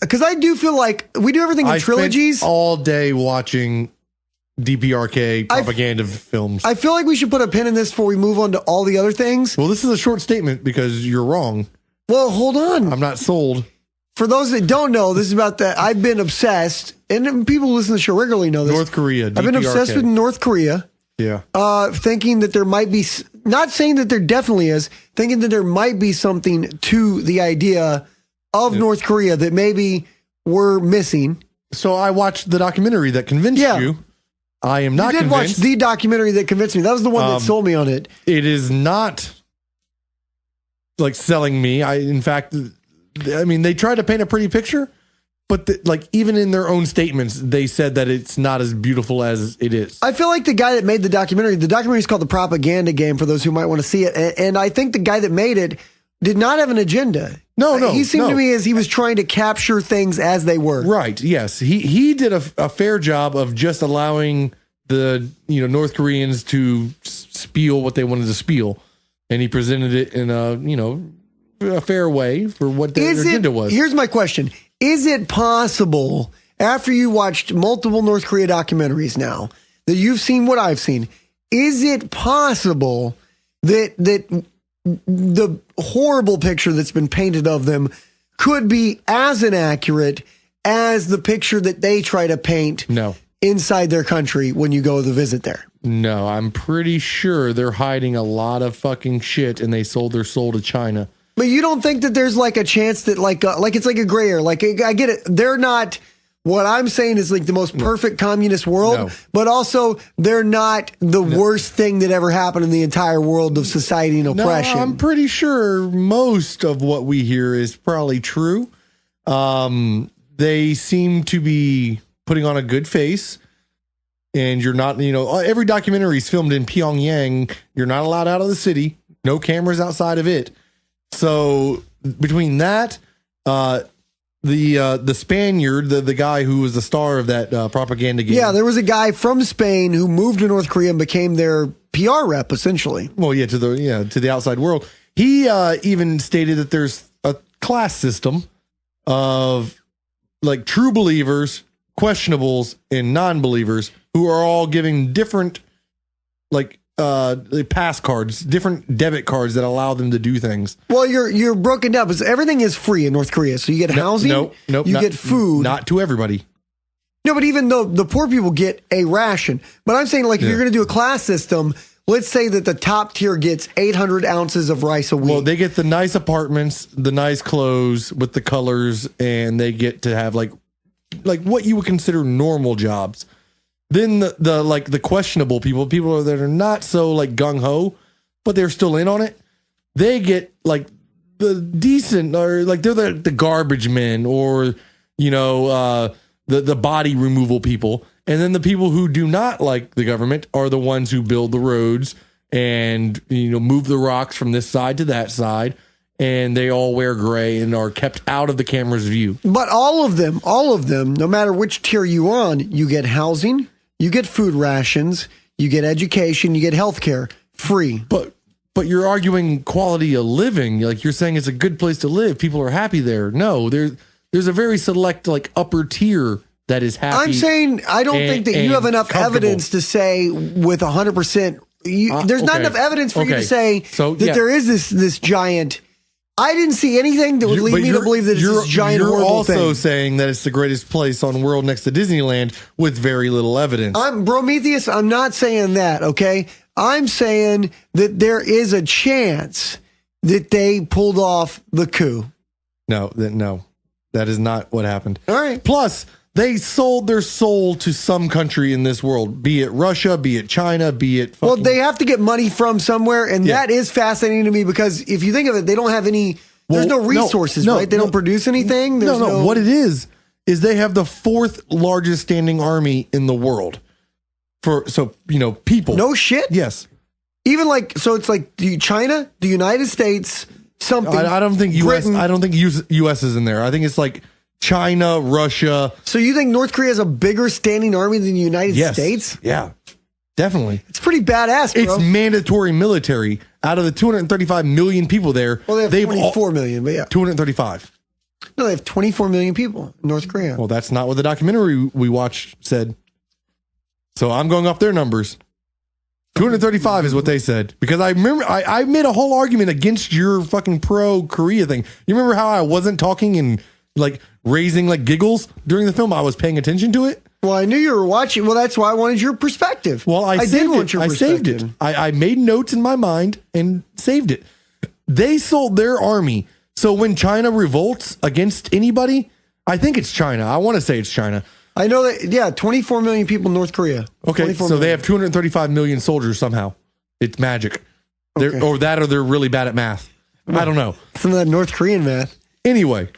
because I do feel like we do everything in trilogies. Spent all day watching DPRK propaganda films. I feel like we should put a pin in this before we move on to all the other things. Well, this is a short statement because you're wrong. Well, hold on. I'm not sold. For those that don't know, this is about that. I've been obsessed, and people who listen to the show regularly know this. North Korea. DPRK. I've been obsessed with North Korea. Yeah. Thinking that there might be, not saying that there definitely is, thinking that there might be something to the idea of North Korea that maybe we're missing. So I watched the documentary that convinced you. I am not convinced. You did watch the documentary that convinced me. That was the one that sold me on it. It is not like selling me. In fact, they tried to paint a pretty picture, but even in their own statements, they said that it's not as beautiful as it is. I feel like the guy that made the documentary is called The Propaganda Game for those who might want to see it. And I think the guy that made it did not have an agenda. No. He seemed to me as he was trying to capture things as they were. Right. Yes. He did a fair job of just allowing the North Koreans to spiel what they wanted to spiel. And he presented it in a fair way for what their agenda was. Here's my question. Is it possible, after you watched multiple North Korea documentaries now, that you've seen what I've seen, is it possible that the horrible picture that's been painted of them could be as inaccurate as the picture that they try to paint inside their country when you go to visit there? No, I'm pretty sure they're hiding a lot of fucking shit and they sold their soul to China. But you don't think that there's like a chance that like it's like a gray area? Like, I get it. They're not, what I'm saying is like the most perfect communist world, but also they're not the worst thing that ever happened in the entire world of society and oppression. No, I'm pretty sure most of what we hear is probably true. They seem to be putting on a good face. And you're not, every documentary is filmed in Pyongyang. You're not allowed out of the city. No cameras outside of it. So between that, the Spaniard, the guy who was the star of that propaganda game. Yeah, there was a guy from Spain who moved to North Korea and became their PR rep, essentially. Well, to the outside world. He even stated that there's a class system of like true believers, questionables, and non-believers who are all giving different pass cards, different debit cards that allow them to do things. Well, you're broken down because everything is free in North Korea. So you get housing, you get food. Not to everybody. No, but even though the poor people get a ration. But I'm saying if you're going to do a class system, let's say that the top tier gets 800 ounces of rice a week. Well, they get the nice apartments, the nice clothes with the colors, and they get to have like what you would consider normal jobs. Then the questionable people that are not so gung ho, but they're still in on it. They get the decent, or they're the garbage men, or the body removal people. And then the people who do not like the government are the ones who build the roads and move the rocks from this side to that side. And they all wear gray and are kept out of the camera's view. But all of them, no matter which tier you're on, you get housing. You get food rations, you get education, you get healthcare free. But you're arguing quality of living. Like you're saying it's a good place to live. People are happy there. No, there's a very select upper tier that is happy. I'm saying I don't think that you have enough evidence to say with 100%. There's not enough evidence for you to say that there is this giant. I didn't see anything that would lead me to believe that it's this giant horrible thing. You're also saying that it's the greatest place on the world next to Disneyland with very little evidence. Prometheus, I'm not saying that, okay? I'm saying that there is a chance that they pulled off the coup. No, that is not what happened. All right. Plus, they sold their soul to some country in this world, be it Russia, be it China, be it... Well, they have to get money from somewhere, and that is fascinating to me because if you think of it, they don't have any... There's no resources, right? They don't produce anything? No. What it is they have the 4th largest standing army in the world. People. No shit? Yes. Even so it's China, the United States, something... I don't think U.S. I don't think U.S. is in there. I think it's China, Russia. So you think North Korea has a bigger standing army than the United States? Yeah, definitely. It's pretty badass, bro. It's mandatory military. Out of the 235 million people there, well, they have 24 million, but yeah. 235. No, they have 24 million people in North Korea. Well, that's not what the documentary we watched said. So I'm going off their numbers. 235 is what they said. Because I remember I made a whole argument against your fucking pro-Korea thing. You remember how I wasn't talking and like raising like giggles during the film? I was paying attention to it. Well, I knew you were watching. Well, that's why I wanted your perspective. Well, I did want your perspective. I saved it. I made notes in my mind and saved it. They sold their army. So when China revolts against anybody, I think it's China. I want to say it's China. I know that, yeah, 24 million people in North Korea. Okay, so million. They have 235 million soldiers somehow. It's magic. Okay. Or they're really bad at math. Well, I don't know. Some of that North Korean math. Anyway,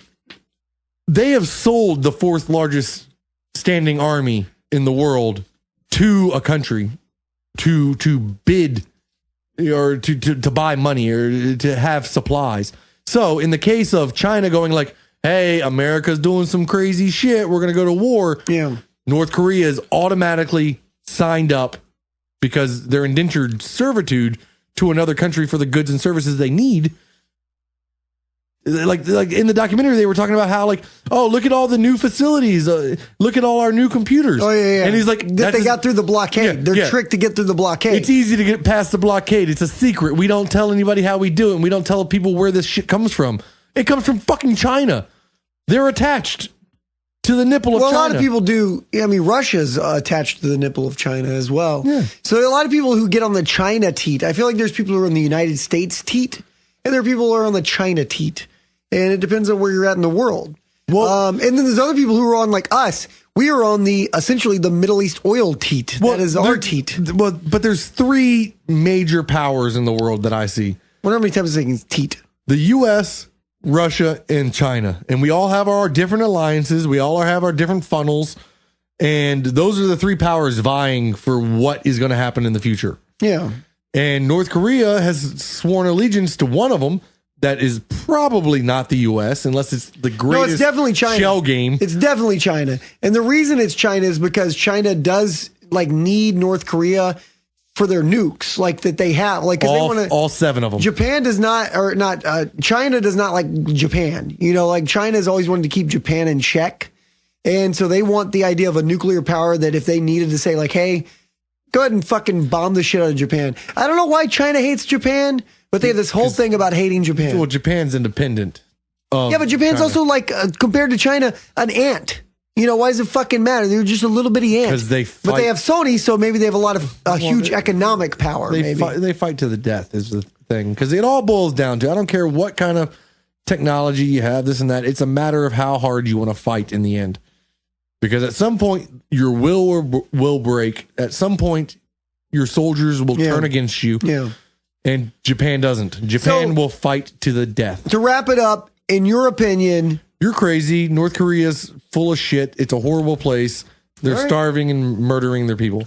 they have sold the fourth largest standing army in the world to a country to bid or to buy money or to have supplies. So in the case of China going like, hey, America's doing some crazy shit, we're going to go to war. Yeah. North Korea is automatically signed up because they're indentured servitude to another country for the goods and services they need. Like in the documentary, they were talking about how like, oh, look at all the new facilities. Look at all our new computers. Oh, yeah. And he's like, they got through the blockade. They're tricked to get through the blockade. It's easy to get past the blockade. It's a secret. We don't tell anybody how we do it. And we don't tell people where this shit comes from. It comes from fucking China. They're attached to the nipple of China. Well, a lot of people do. I mean, Russia's attached to the nipple of China as well. Yeah. So a lot of people who get on the China teat. I feel like there's people who are on the United States teat, and there are people who are on the China teat. And it depends on where you're at in the world. Well, and then there's other people who are on like us. We are on essentially the Middle East oil teat. That is our teat. Well, but there's three major powers in the world that I see. What are many times saying teat? The U.S., Russia, and China. And we all have our different alliances. We all have our different funnels. And those are the three powers vying for what is going to happen in the future. Yeah. And North Korea has sworn allegiance to one of them. That is probably not the U.S. unless it's the greatest no, it's definitely China. Shell game. It's definitely China. And the reason it's China is because China does like need North Korea for their nukes, like that they have. Like all, they want all seven of them. Japan does not, or not, China does not like Japan. You know, like China has always wanted to keep Japan in check. And so they want the idea of a nuclear power that if they needed to say like, hey, go ahead and fucking bomb the shit out of Japan. I don't know why China hates Japan. But they have this whole thing about hating Japan. Well, Japan's independent. Yeah, but Japan's China. Also like, compared to China, an ant. You know, why does it fucking matter? They're just a little bitty ant. Because they fight. But they have Sony, so maybe they have a lot of huge economic power. They fight to the death is the thing. Because it all boils down to, I don't care what kind of technology you have, this and that. It's a matter of how hard you want to fight in the end. Because at some point, your will break. At some point, your soldiers will turn against you. Yeah. And Japan doesn't. Japan will fight to the death. To wrap it up, in your opinion... You're crazy. North Korea's full of shit. It's a horrible place. They're starving and murdering their people.